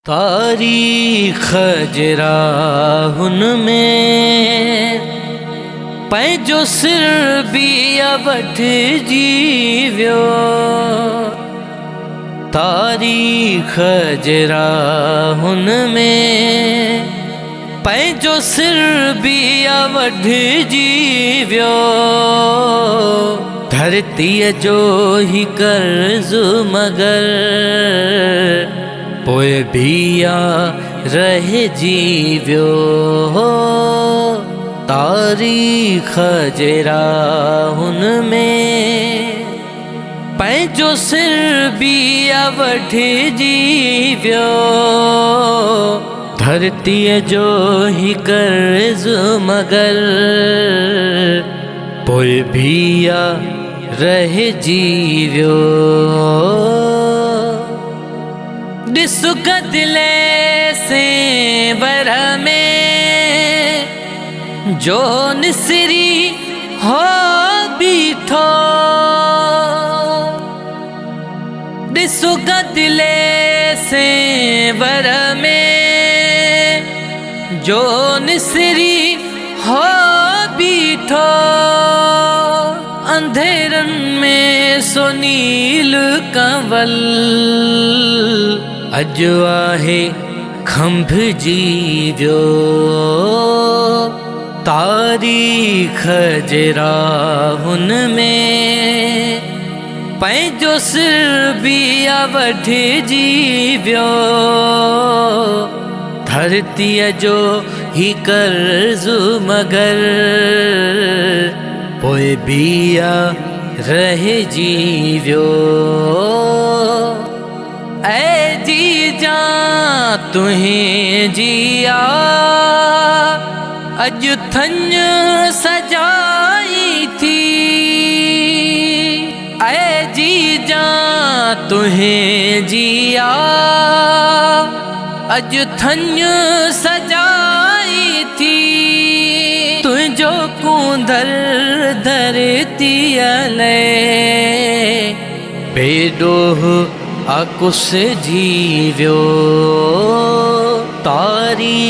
तारीख़ जराहुन में पंहिंजो सिर बिया वठी जीवियो। तारीख़ जराहुन में पंहिंजो सिर बिया वठी जीवियो। धरतीअ जो ही कर्ज़ मगर पोइ बिया रहिजी वियो। तारीख़ जराहुन में पंहिंजो सिर बिया वठिजी वियो। धरतीअ जो ही कर्ज़ मगर पोइ बिया रहिजी वियो। ॾिस गदिले से वर में जो निसरी हो बीठो। ॾिस गदिले से वर में जो निसरी हो बीठो। अंधेरन में सो नील कंवल अॼु आहे खंभिजी वियो। तारीख़ जराहुन में पंहिंजो सिर बिया वठिजी वियो। धरतीअ जो ही कर्ज़ मगर पोइ बिया रहिजी वियो। ऐ जीजा तुहें जिया अॼु थञ सजाई थी। ऐ जीजा तुहें जिया अॼु थञ सजाई थी। तुंहिंजो कूंदर धरतीअ लाइ बेॾोह आकुस जी वियो। तारी